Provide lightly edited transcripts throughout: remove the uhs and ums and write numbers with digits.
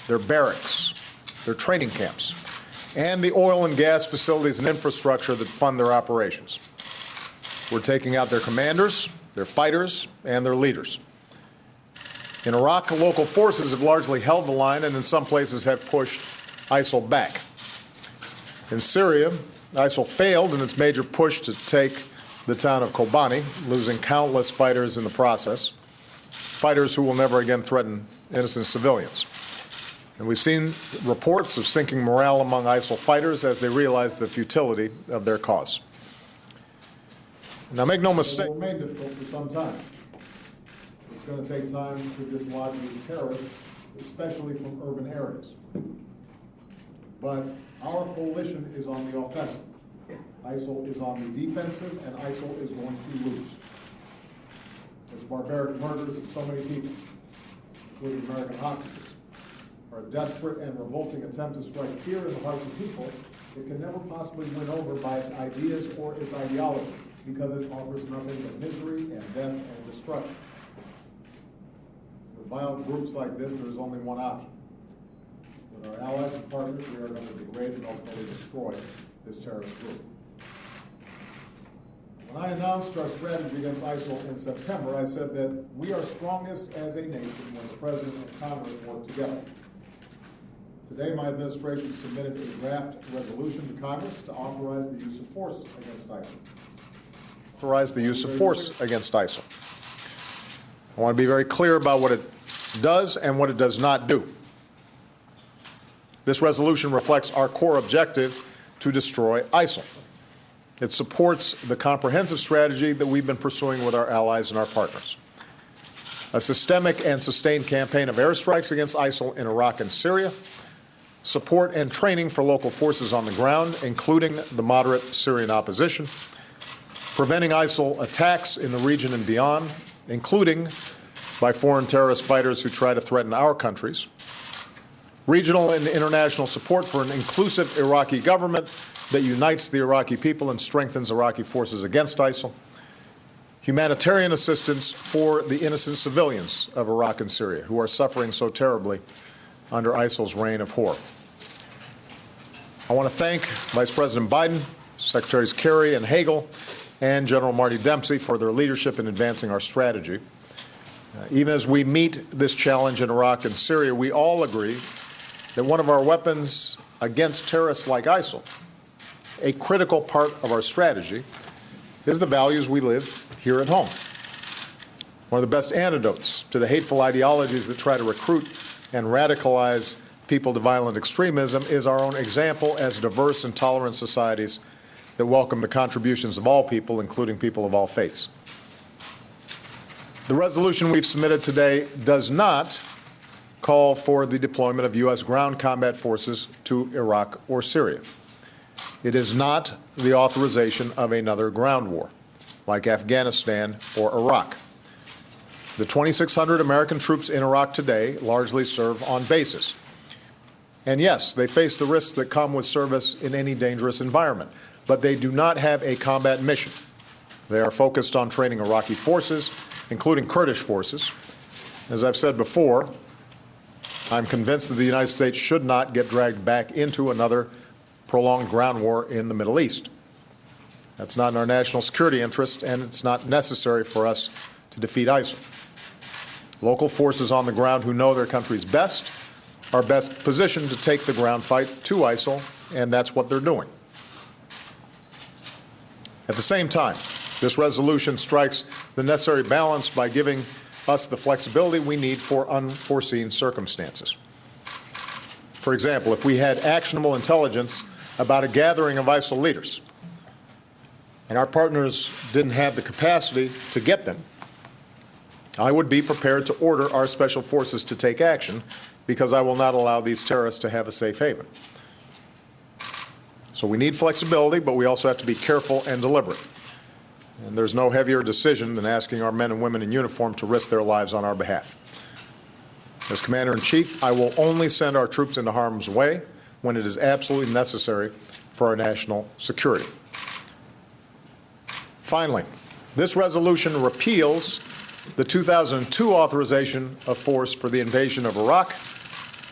their barracks, their training camps, and the oil and gas facilities and infrastructure that fund their operations. We're taking out their commanders, their fighters, and their leaders. In Iraq, local forces have largely held the line and in some places have pushed ISIL back. In Syria, ISIL failed in its major push to take the town of Kobani, losing countless fighters in the process, fighters who will never again threaten innocent civilians. And we've seen reports of sinking morale among ISIL fighters as they realize the futility of their cause. Now, make no mistake, it will remain difficult for some time. It's going to take time to dislodge these terrorists, especially from urban areas. But our coalition is on the offensive. ISIL is on the defensive, and ISIL is going to lose. Its barbaric murders of so many people, including American hostages, are a desperate and revolting attempt to strike fear in the hearts of people it can never possibly win over by its ideas or its ideology, because it offers nothing but misery and death and destruction. With violent groups like this, there is only one option. With our allies and partners, we are going to degrade and ultimately destroy this terrorist group. When I announced our strategy against ISIL in September, I said that we are strongest as a nation when the President and Congress work together. Today, my administration submitted a draft resolution to Congress to authorize the use of force against ISIL. Authorize the use of force against ISIL. I want to be very clear about what it does and what it does not do. This resolution reflects our core objective to destroy ISIL. It supports the comprehensive strategy that we've been pursuing with our allies and our partners. A systemic and sustained campaign of airstrikes against ISIL in Iraq and Syria, support and training for local forces on the ground, including the moderate Syrian opposition, preventing ISIL attacks in the region and beyond, including by foreign terrorist fighters who try to threaten our countries, regional and international support for an inclusive Iraqi government that unites the Iraqi people and strengthens Iraqi forces against ISIL, humanitarian assistance for the innocent civilians of Iraq and Syria who are suffering so terribly under ISIL's reign of horror. I want to thank Vice President Biden, Secretaries Kerry and Hagel, and General Marty Dempsey for their leadership in advancing our strategy. Even as we meet this challenge in Iraq and Syria, we all agree that one of our weapons against terrorists like ISIL, a critical part of our strategy, is the values we live here at home. One of the best antidotes to the hateful ideologies that try to recruit and radicalize people to violent extremism is our own example as diverse and tolerant societies that welcome the contributions of all people, including people of all faiths. The resolution we've submitted today does not call for the deployment of U.S. ground combat forces to Iraq or Syria. It is not the authorization of another ground war, like Afghanistan or Iraq. The 2,600 American troops in Iraq today largely serve on bases. And yes, they face the risks that come with service in any dangerous environment, but they do not have a combat mission. They are focused on training Iraqi forces, including Kurdish forces. As I've said before, I'm convinced that the United States should not get dragged back into another prolonged ground war in the Middle East. That's not in our national security interest, and it's not necessary for us to defeat ISIL. Local forces on the ground who know their countries best are best positioned to take the ground fight to ISIL, and that's what they're doing. At the same time, this resolution strikes the necessary balance by giving us the flexibility we need for unforeseen circumstances. For example, if we had actionable intelligence about a gathering of ISIL leaders and our partners didn't have the capacity to get them, I would be prepared to order our special forces to take action because I will not allow these terrorists to have a safe haven. So we need flexibility, but we also have to be careful and deliberate. And there's no heavier decision than asking our men and women in uniform to risk their lives on our behalf. As Commander-in-Chief, I will only send our troops into harm's way when it is absolutely necessary for our national security. Finally, this resolution repeals the 2002 authorization of force for the invasion of Iraq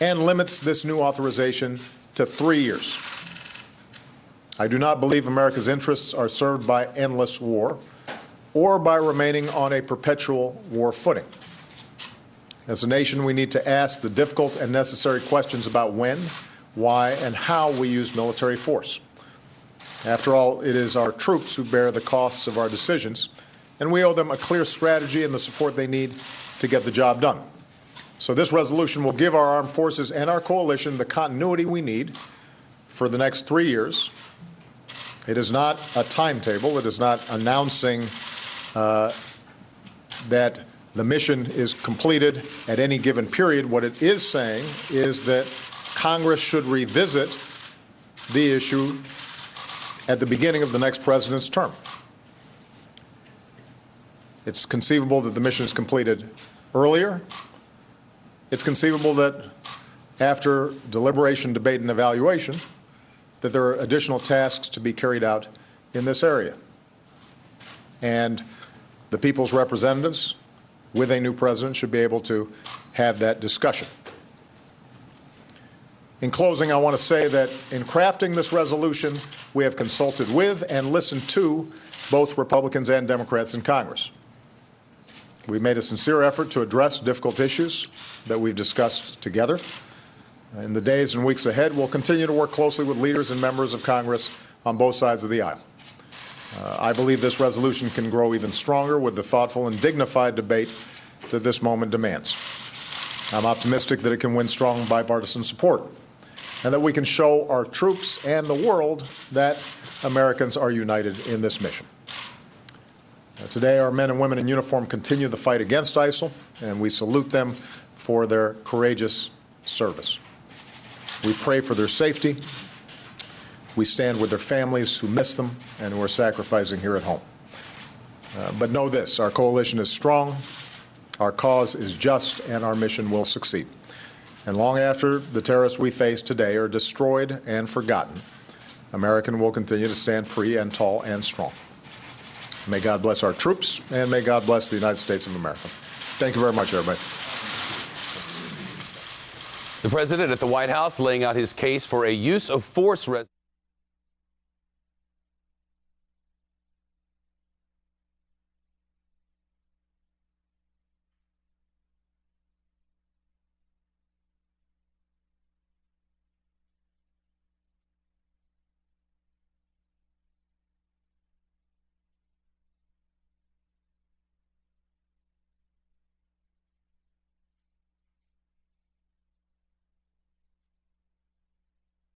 and limits this new authorization to 3 years. I do not believe America's interests are served by endless war or by remaining on a perpetual war footing. As a nation, we need to ask the difficult and necessary questions about when, why, and how we use military force. After all, it is our troops who bear the costs of our decisions, and we owe them a clear strategy and the support they need to get the job done. So this resolution will give our armed forces and our coalition the continuity we need for the next 3 years. It is not a timetable. It is not announcing that the mission is completed at any given period. What it is saying is that Congress should revisit the issue at the beginning of the next president's term. It's conceivable that the mission is completed earlier. It's conceivable that after deliberation, debate, and evaluation, that there are additional tasks to be carried out in this area. And the people's representatives, with a new president, should be able to have that discussion. In closing, I want to say that in crafting this resolution, we have consulted with and listened to both Republicans and Democrats in Congress. We've made a sincere effort to address difficult issues that we've discussed together. In the days and weeks ahead, we'll continue to work closely with leaders and members of Congress on both sides of the aisle. I believe this resolution can grow even stronger with the thoughtful and dignified debate that this moment demands. I'm optimistic that it can win strong bipartisan support and that we can show our troops and the world that Americans are united in this mission. Today, our men and women in uniform continue the fight against ISIL, and we salute them for their courageous service. We pray for their safety. We stand with their families who miss them and who are sacrificing here at home. But know this, our coalition is strong, our cause is just, and our mission will succeed. And long after the terrorists we face today are destroyed and forgotten, America will continue to stand free and tall and strong. May God bless our troops, and may God bless the United States of America. Thank you very much, everybody. The president at the White House laying out his case for a use of force resolution.